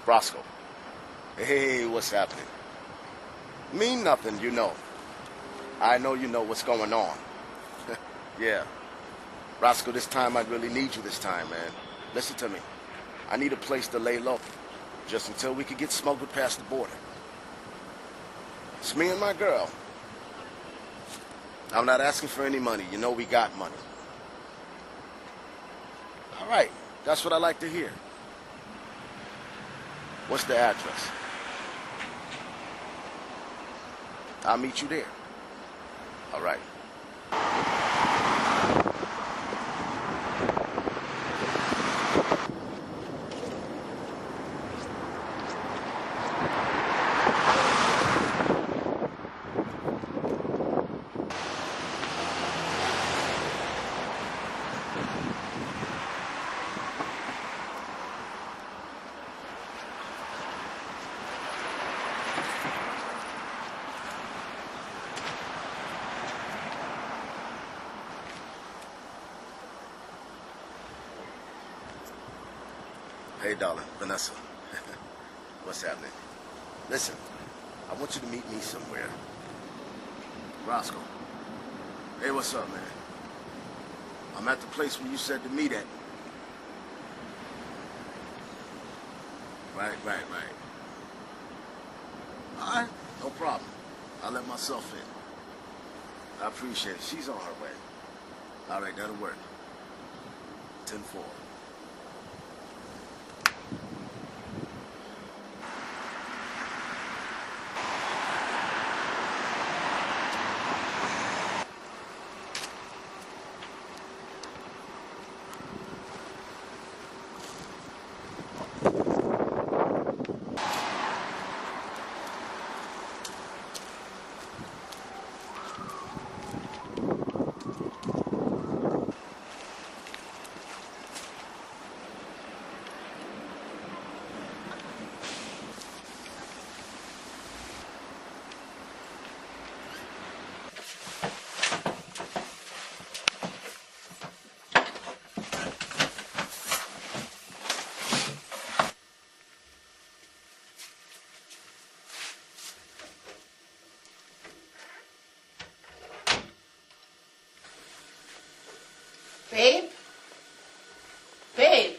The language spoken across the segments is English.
Roscoe. Hey, what's happening? Mean nothing, you know. I know you know what's going on. Yeah. Roscoe, this time I really need you this time, man. Listen to me. I need a place to lay low, just until we can get smuggled past the border. It's me and my girl. I'm not asking for any money. You know we got money. All right. That's what I like to hear. What's the address? I'll meet you there. All right. Hey, darling, Vanessa. What's happening? Listen, I want you to meet me somewhere. Roscoe. Hey, what's up, man? I'm at the place where you said to meet at. Right. All right, no problem. I'll let myself in. I appreciate it. She's on her way. All right, that'll work. 10-4. Babe? Babe?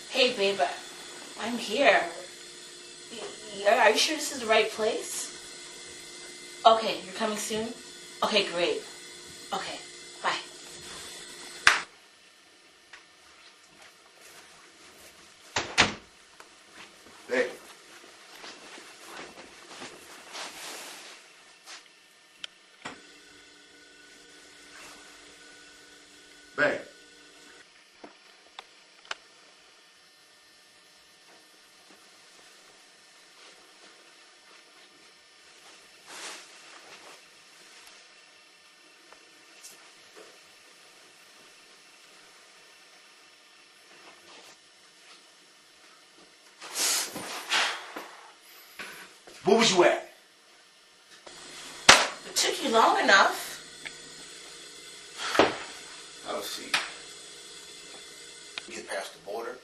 Hey, babe, I'm here. Are you sure this is the right place? Okay, you're coming soon? Okay, great. Okay, bye. Hey. Babe. Where was you at? It took you long enough. I'll see. We get past the border,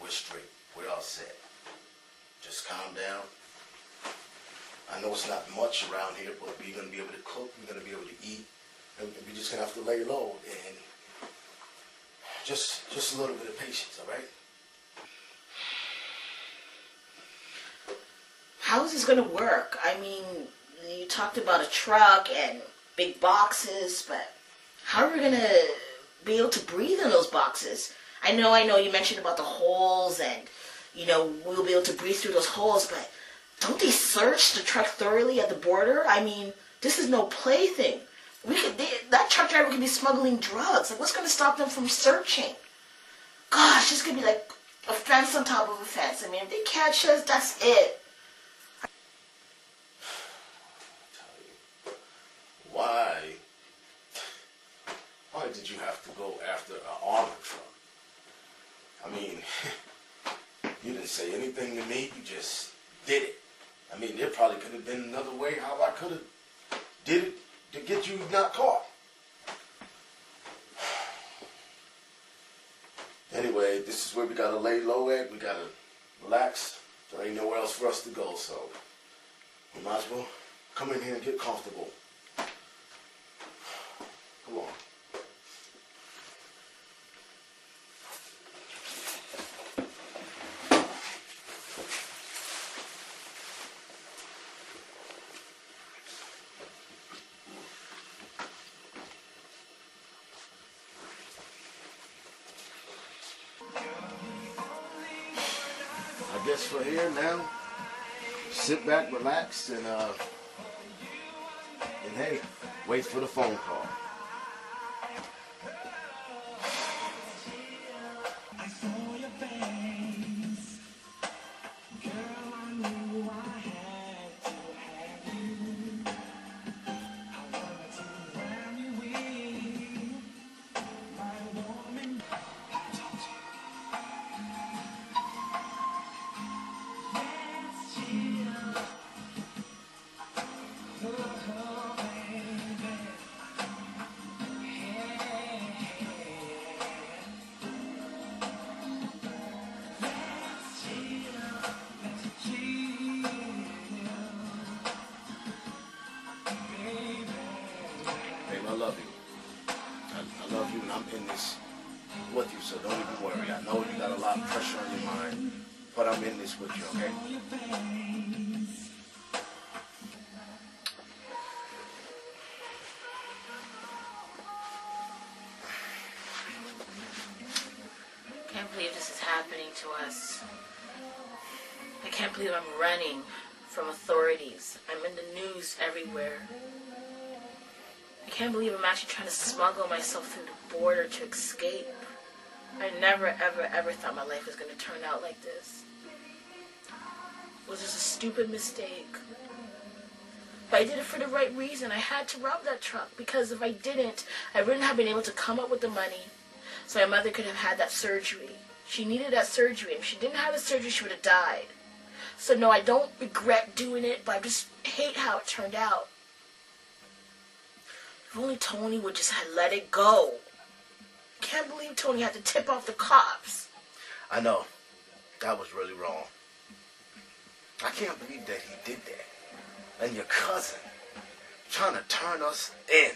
we're straight. We're all set. Just calm down. I know it's not much around here, but we're going to be able to cook, we're going to be able to eat, and we're just going to have to lay low, and just a little bit of patience, all right? How is this going to work? I mean, you talked about a truck and big boxes, but how are we going to be able to breathe in those boxes? I know you mentioned about the holes and, we'll be able to breathe through those holes, but don't they search the truck thoroughly at the border? I mean, this is no plaything. That truck driver could be smuggling drugs. Like, what's going to stop them from searching? Gosh, this could be like a fence on top of a fence. I mean, if they catch us, that's it. Why Why did you have to go after an armored truck? I mean, you didn't say anything to me. You just did it. I mean, there probably could have been another way how I could have did it to get you not caught. Anyway, this is where we gotta lay low at. We gotta relax. There ain't nowhere else for us to go, so we might as well come in here and get comfortable. Come on. I guess for here now, sit back, relax, and hey, wait for the phone call. I love you. I love you, and I'm in this with you, so don't even worry. I know you got a lot of pressure on your mind, but I'm in this with you, okay? I can't believe this is happening to us. I can't believe I'm running from authorities. I'm in the news everywhere. I can't believe I'm actually trying to smuggle myself through the border to escape. I never, ever, ever thought my life was going to turn out like this. It was just a stupid mistake. But I did it for the right reason. I had to rob that truck because if I didn't, I wouldn't have been able to come up with the money so my mother could have had that surgery. She needed that surgery. If she didn't have the surgery, she would have died. So no, I don't regret doing it, but I just hate how it turned out. If only Tony would just have let it go. I can't believe Tony had to tip off the cops. I know. That was really wrong. I can't believe that he did that. And your cousin trying to turn us in.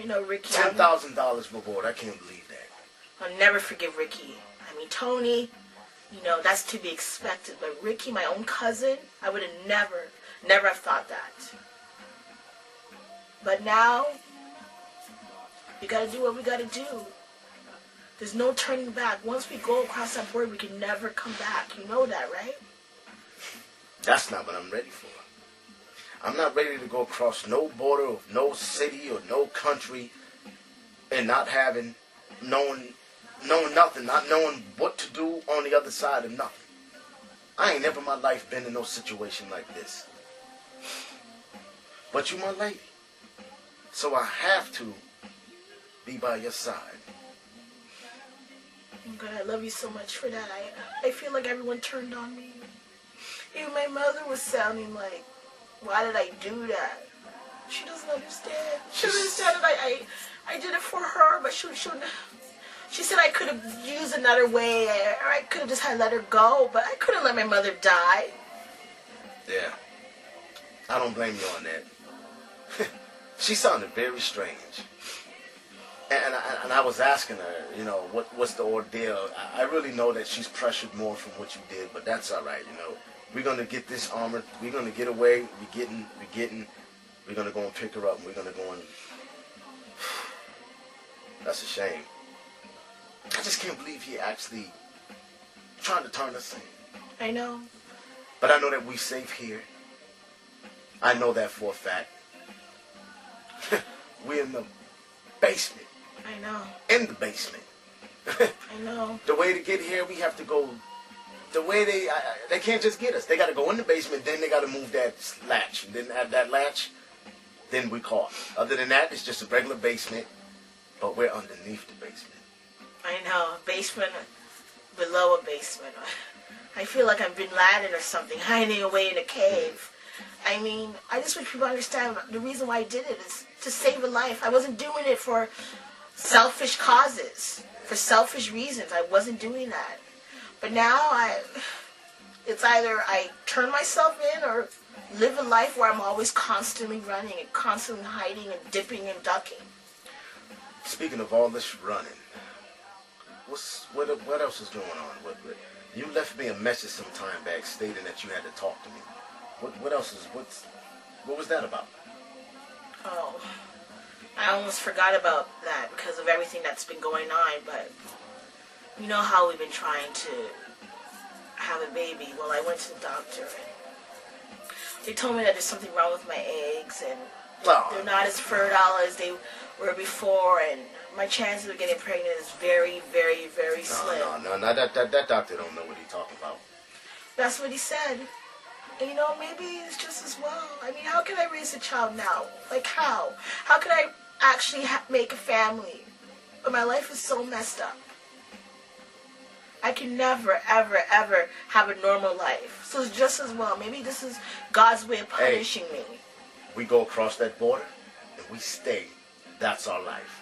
I know, Ricky. $10,000 reward. I can't believe that. I'll never forgive Ricky. I mean, Tony, you know, that's to be expected. But Ricky, my own cousin, I would have never have thought that. But now, we gotta do what we gotta do. There's no turning back. Once we go across that border, we can never come back. You know that, right? That's not what I'm ready for. I'm not ready to go across no border of no city or no country and not having, knowing nothing, not knowing what to do on the other side of nothing. I ain't never in my life been in no situation like this. But you my lady. So I have to be by your side. Oh God, I love you so much for that. I feel like everyone turned on me. Even my mother was sounding like, why did I do that? She doesn't understand. She doesn't understand that I did it for her, but she said I could have used another way, or I could have just had let her go, but I couldn't let my mother die. Yeah. I don't blame you on that. She sounded very strange. And I was asking her, you know, what's the ordeal? I really know that she's pressured more from what you did, but that's all right, you know. We're going to get this armor. We're going to get away. We're going to go and pick her up. And we're going to go and... That's a shame. I just can't believe he actually trying to turn us in. I know. But I know that we're safe here. I know that for a fact. We're in the basement. I know. In the basement. I know. The way to get here, we have to go... The way they can't just get us. They got to go in the basement, then they got to move that latch. And then at that latch, then we caught. Other than that, it's just a regular basement. But we're underneath the basement. I know, basement below a basement. I feel like I'm Bin Laden or something, hiding away in a cave. I mean, I just wish people understand the reason why I did it is to save a life. I wasn't doing it for selfish causes, for selfish reasons. I wasn't doing that. But now it's either I turn myself in or live a life where I'm always constantly running and constantly hiding and dipping and ducking. Speaking of all this running, what else is going on? You left me a message some time back stating that you had to talk to me. What was that about? Oh, I almost forgot about that because of everything that's been going on, but you know how we've been trying to have a baby. Well, I went to the doctor and they told me that there's something wrong with my eggs and they're not as fertile as they were before, and my chances of getting pregnant is very, very, very slim. No, that doctor don't know what he's talking about. That's what he said. And you know, maybe it's just as well. I mean, how can I raise a child now? Like how? How can I actually make a family? But my life is so messed up. I can never, ever, ever have a normal life. So it's just as well. Maybe this is God's way of punishing me. We go across that border and we stay. That's our life.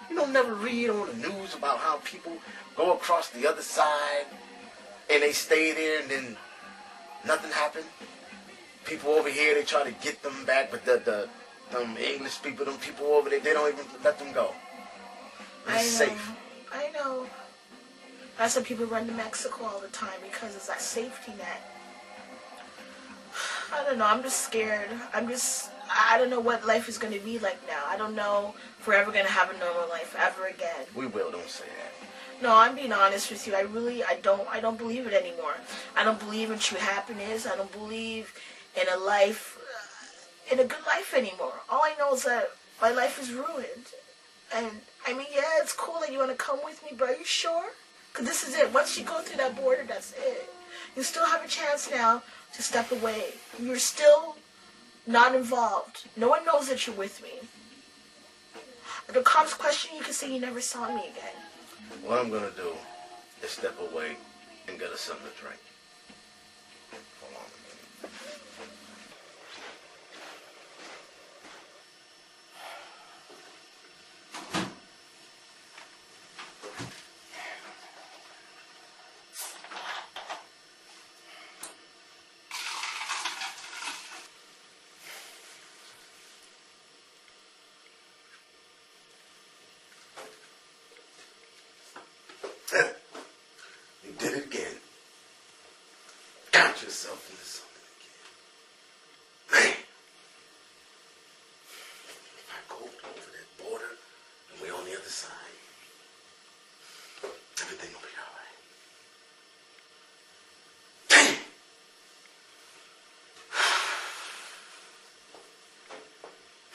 You don't never read on the news about how people go across the other side and they stay there and then nothing happened. People over here, they try to get them back, but them English people, them people over there, they don't even let them go. It's safe. I know. That's why people run to Mexico all the time, because it's that safety net. I don't know. I'm just scared. I don't know what life is going to be like now. I don't know if we're ever going to have a normal life ever again. We will. Don't say that. No, I'm being honest with you. I don't believe it anymore. I don't believe in true happiness. I don't believe in a life, in a good life anymore. All I know is that my life is ruined. And, I mean, yeah, it's cool that you want to come with me, but are you sure? Because this is it. Once you go through that border, that's it. You still have a chance now to step away. You're still not involved. No one knows that you're with me. If the cops question you, you can say you never saw me again. What I'm going to do is step away and get us something to drink. Hold on a minute. You did it again. Got yourself into something again. Man. If I go over that border and we're on the other side, everything will be alright. Damn!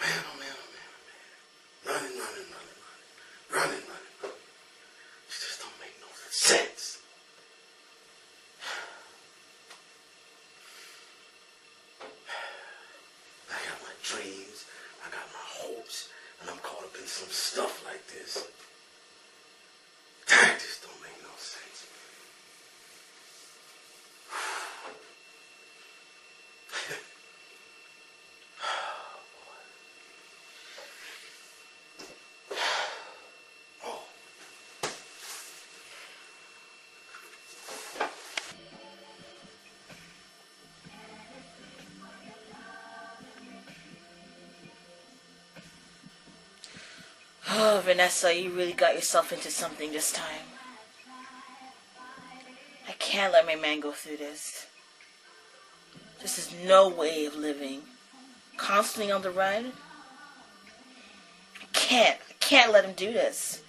Man, oh man, oh man, oh man. Running. It just don't make no sense. I got my dreams, I got my hopes, and I'm caught up in some stuff like this. That just don't make no sense. Oh, Vanessa, you really got yourself into something this time. I can't let my man go through this. This is no way of living. Constantly on the run. I can't let him do this.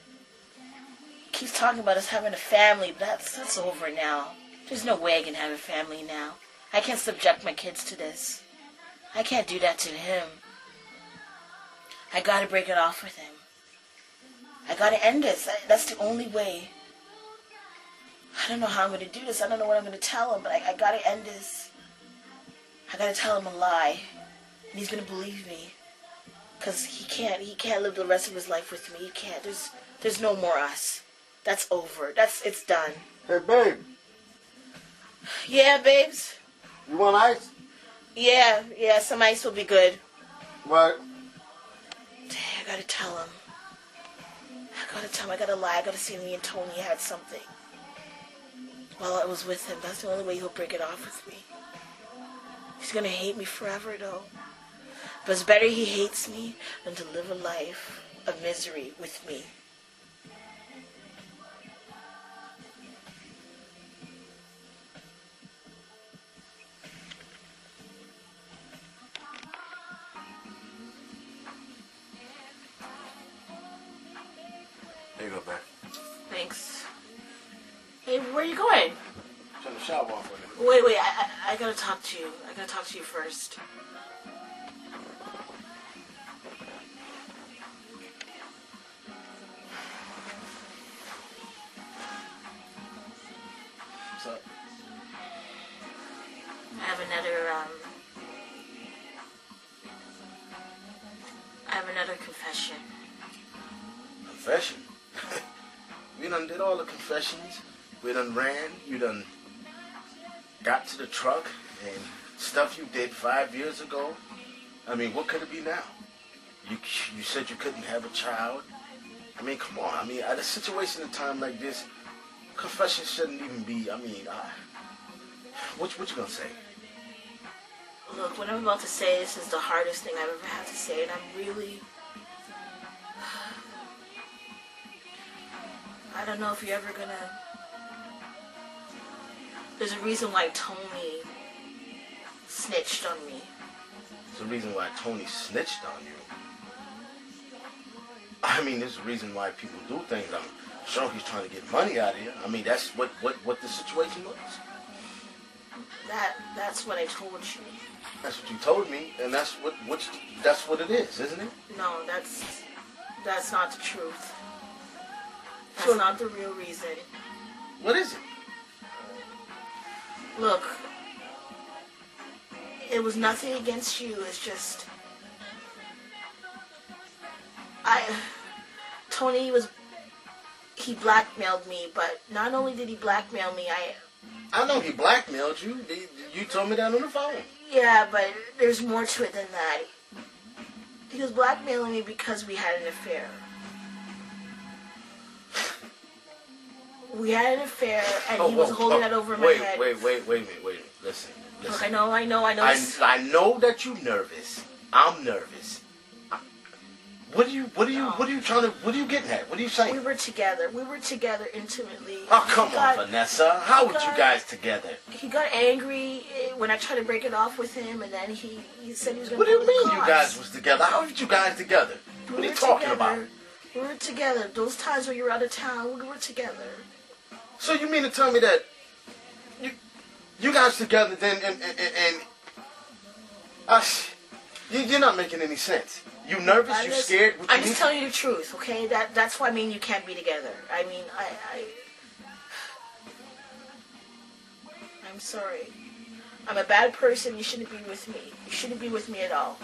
He keeps talking about us having a family, but that's over now. There's no way I can have a family now. I can't subject my kids to this. I can't do that to him. I gotta break it off with him. I gotta end this. That's the only way. I don't know how I'm gonna do this. I don't know what I'm gonna tell him, but I gotta end this. I gotta tell him a lie. And he's gonna believe me. Cause he can't live the rest of his life with me. He can't. There's no more us. That's over. It's done. Hey, babe. Yeah, babes. You want ice? Yeah, some ice will be good. What? Dang, I gotta tell him. I gotta lie. I gotta say me and Tony had something. While I was with him. That's the only way he'll break it off with me. He's gonna hate me forever, though. But it's better he hates me than to live a life of misery with me. There you go, man. Thanks. Hey, where are you going? Turn the shower off for a minute. Wait, I gotta talk to you. I gotta talk to you first. What's up? I have another confession. Confession? We done did all the confessions. We done ran. You done got to the truck and stuff you did 5 years ago. I mean, what could it be now? You said you couldn't have a child. I mean, come on. I mean, at a situation in a time like this, confession shouldn't even be. I mean, what you gonna say? Look, what I'm about to say, this is the hardest thing I've ever had to say, and I'm really... I don't know if you're ever gonna... There's a reason why Tony snitched on me. There's a reason why Tony snitched on you. I mean, there's a reason why people do things. I'm sure he's trying to get money out of you. I mean, that's what the situation was. That's what I told you. That's what you told me, and that's what it is, isn't it? No, that's not the truth. That's So, not the real reason. what is it? Look, it was nothing against you. It's just Tony he blackmailed me, but not only did he blackmail me, I know he blackmailed you. You told me that on the phone. yeah, but there's more to it than that. He was blackmailing me because we had an affair. We had an affair, and he was holding that over my head. Wait a minute. Listen. Look, I know. I know that you're nervous. I'm nervous. What are you getting at? What are you saying? We were together intimately. Oh, come on, Vanessa. How were you guys together? He got angry when I tried to break it off with him, and then he said he was going to... What do you mean you guys was together? How were you guys together? What are you talking about? We were together. Those times when you were out of town, we were together. So you mean to tell me that you guys together then you're not making any sense. You nervous? You scared? I'm just telling you the truth, okay? That's why I mean you can't be together. I mean, I'm sorry. I'm a bad person. You shouldn't be with me. You shouldn't be with me at all.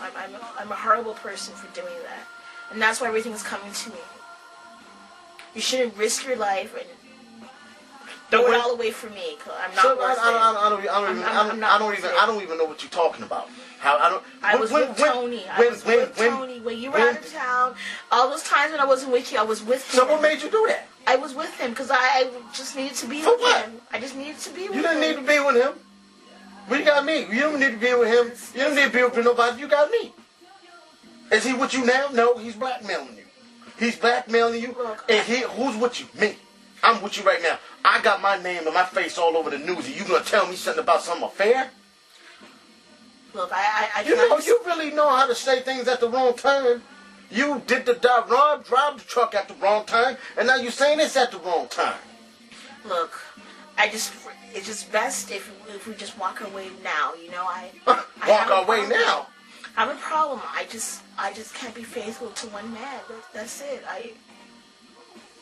I'm a horrible person for doing that, and that's why everything's coming to me. You shouldn't risk your life and throw it all away for me. I'm not worth it. I don't even know what you're talking about. I was with Tony when you were out of town. All those times when I wasn't with you, I was with him. So what made you do that? I was with him because I just needed to be For with what? him. I just needed to be with him. You didn't need to be with him. What you got me? You don't need to be with him. You don't need to be with nobody. You got me. Is he with you now? No, he's blackmailing you. He's blackmailing you. Look, And who's with you? Me. I'm with you right now. I got my name and my face all over the news. And you gonna tell me something about some affair? Look, You really know how to say things at the wrong time. You did the drive the truck at the wrong time, and now you're saying this at the wrong time. Look, it's just best if we just walk away now. You know, Walk away now. I have a problem. I just can't be faithful to one man. That's it.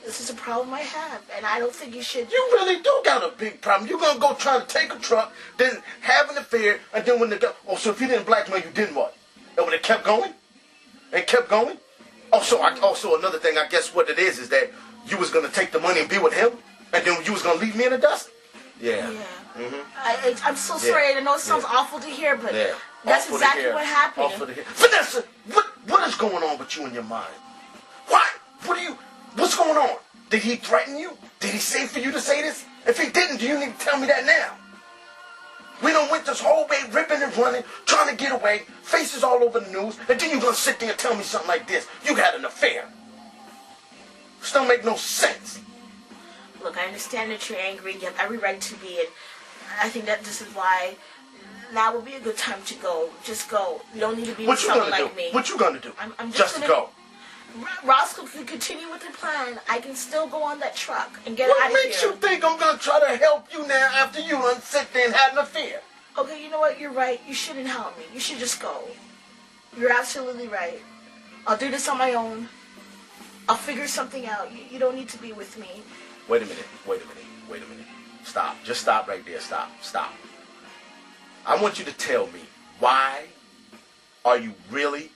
This is a problem I have, and I don't think you should. You really do got a big problem. You're going to go try to take a truck, then have an affair, and then when so if he didn't blackmail you, then what? It would have kept going? and kept going? Also, another thing, I guess what it is that you was going to take the money and be with him, and then you was going to leave me in the dust? Yeah. Mm-hmm. I'm so sorry. I know it sounds awful to hear, but that's exactly what happened. Vanessa, what is going on with you in your mind? Why? What's going on? Did he threaten you? Did he say for you to say this? If he didn't, do you need to tell me that now? We done went this whole way ripping and running, trying to get away, faces all over the news, and then you gonna sit there and tell me something like this. You had an affair. This don't make no sense. Look, I understand that you're angry. You have every right to be, and I think that this is why now would be a good time to go. Just go. You don't need to be with someone like me. What you gonna do? I'm just go. Roscoe can continue with the plan. I can still go on that truck and get out of here. What makes you think I'm gonna try to help you now after you done sit there and had an affair? Okay, you know what? You're right. You shouldn't help me. You should just go. You're absolutely right. I'll do this on my own. I'll figure something out. You don't need to be with me. Wait a minute. Stop. Just stop right there. Stop. I want you to tell me, why are you really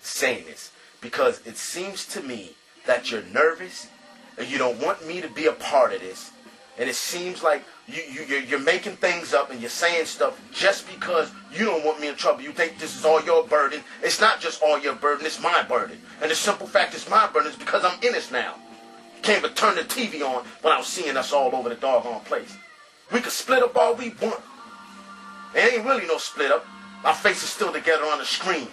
saying this? Because it seems to me that you're nervous and you don't want me to be a part of this. And it seems like you're making things up and you're saying stuff just because you don't want me in trouble. You think this is all your burden. It's not just all your burden, it's my burden. And the simple fact is my burden is because I'm in this now. Can't even turn the TV on when I was seeing us all over the doggone place. We could split up all we want. It ain't really no split up. Our faces still together on the screen.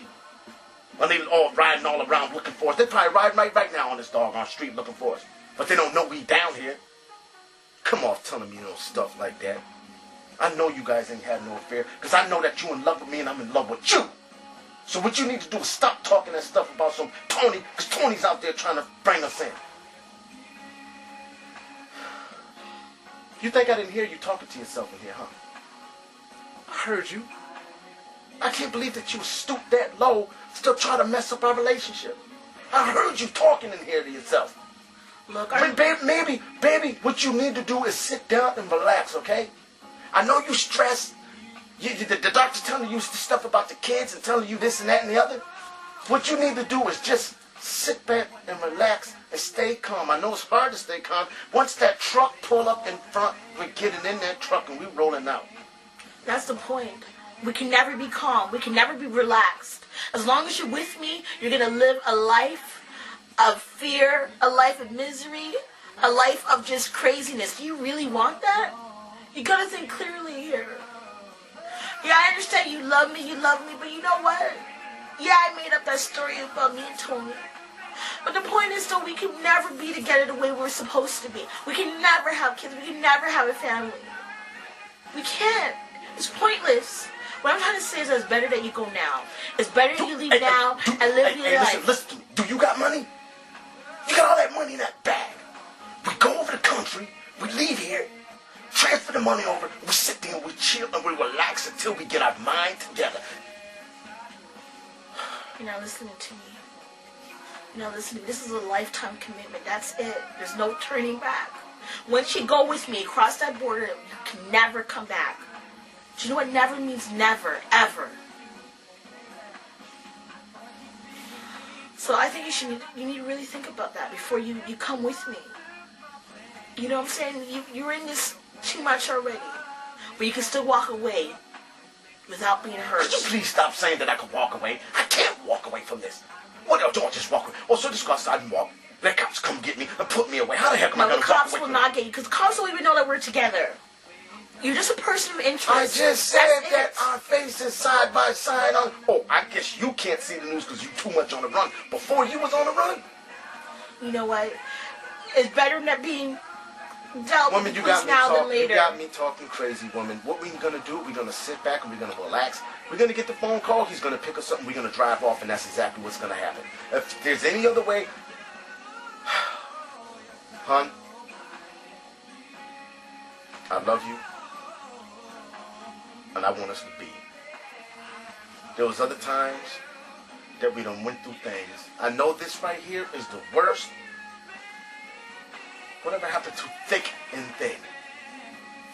And they all riding all around looking for us. They're probably riding right now on this doggone street looking for us. But they don't know we down here. Come off telling me stuff like that. I know you guys ain't had no affair, because I know that you in love with me and I'm in love with you. So what you need to do is stop talking that stuff about some Tony, because Tony's out there trying to bring us in. You think I didn't hear you talking to yourself in here, huh? I heard you. I can't believe that you stooped that low, still try to mess up our relationship. I heard you talking in here to yourself. Look, baby, what you need to do is sit down and relax, okay? I know you stressed. The doctor's telling you stuff about the kids and telling you this and that and the other. What you need to do is just sit back and relax and stay calm. I know it's hard to stay calm. Once that truck pull up in front, we're getting in that truck and we're rolling out. That's the point. We can never be calm. We can never be relaxed. As long as you're with me, you're going to live a life of fear, a life of misery, a life of just craziness. Do you really want that? You got to think clearly here. Yeah, I understand you love me, but you know what? Yeah, I made up that story about me and Tony. But the point is, though, we can never be together the way we're supposed to be. We can never have kids. We can never have a family. We can't. It's pointless. What I'm trying to say is that it's better that you go now. It's better that you leave now and live your life. Listen, do you got money? You got all that money in that bag. We go over the country, we leave here, transfer the money over, we sit there and we chill and we relax until we get our mind together. You're not listening to me. You're not listening. This is a lifetime commitment. That's it. There's no turning back. Once you go with me across that border, you can never come back. Do you know what never means? Never, ever. So I think you need to really think about that before you come with me. You know what I'm saying? You're in this too much already. But you can still walk away without being hurt. Could you please stop saying that I can walk away? I can't walk away from this. What, don't just walk away. Oh, so just go outside and walk. Let cops come get me and put me away. How the heck am I going to walk away? No, the cops will not get you, because the cops don't even know that we're together. You're just a person of interest. I just said that our faces side by side on... Oh, I guess you can't see the news because you're too much on the run. Before you was on the run? You know what? It's better than being dealt woman, with now than later. You got me talking crazy, woman. What we're going to do, we're going to sit back and we're going to relax. We're going to get the phone call. He's going to pick us up and we're going to drive off, and that's exactly what's going to happen. If there's any other way... Hon, I love you. And I want us to be. There was other times that we done went through things. I know this right here is the worst. Whatever happened to thick and thin?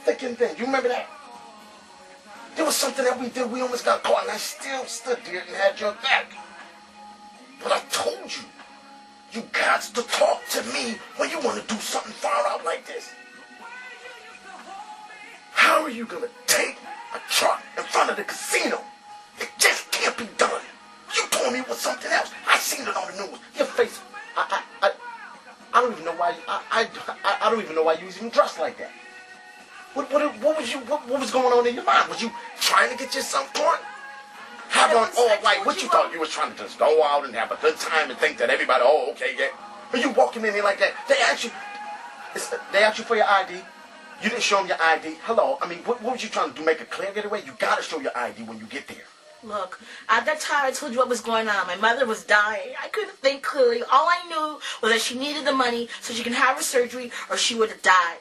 Thick and thin. You remember that? There was something that we did. We almost got caught, and I still stood there and had your back. told you. You got to talk to me when you want to do something far out like this. How are you going to take a truck in front of the casino? It just can't be done. You told me it was something else. I seen it on the news. Your face, I don't even know why. I don't even know why you was even dressed like that. What was going on in your mind? Was you trying to get your son caught? Have on all white. What you thought you was trying to just go out and have a good time and think that everybody, oh, okay, yeah. Are you walking in here like that? They asked you for your ID. You didn't show them your ID. Hello. I mean, what was you trying to do? Make a clear getaway? You gotta show your ID when you get there. Look, at that time I told you what was going on. My mother was dying. I couldn't think clearly. All I knew was that she needed the money so she can have her surgery or she would have died.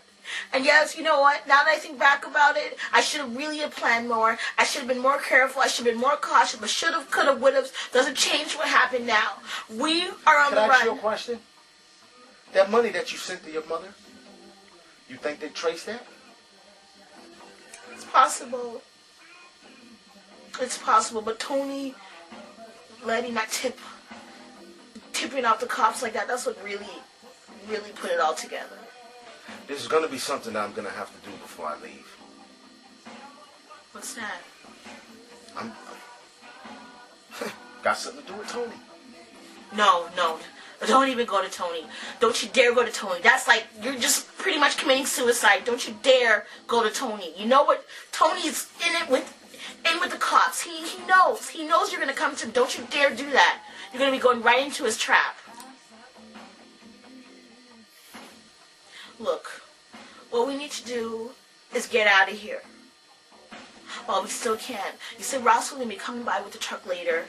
And yes, you know what? Now that I think back about it, I should have really planned more. I should have been more careful. I should have been more cautious. But should have, could have, would have doesn't change what happened now. We are on the run. Can I ask you a question? That money that you sent to your mother, you think they traced that? It's possible. It's possible, but Tony letting that tipping off the cops like that, that's what really put it all together. This is going to be something that I'm going to have to do before I leave. What's that? I'm got something to do with Tony. No. Don't even go to Tony. Don't you dare go to Tony. That's like, you're just pretty much committing suicide. Don't you dare go to Tony. You know what? Tony's in with the cops. He knows. He knows you're going to come to him. Don't you dare do that. You're going to be going right into his trap. Look, what we need to do is get out of here. While we still can. You said Ross will be coming by with the truck later.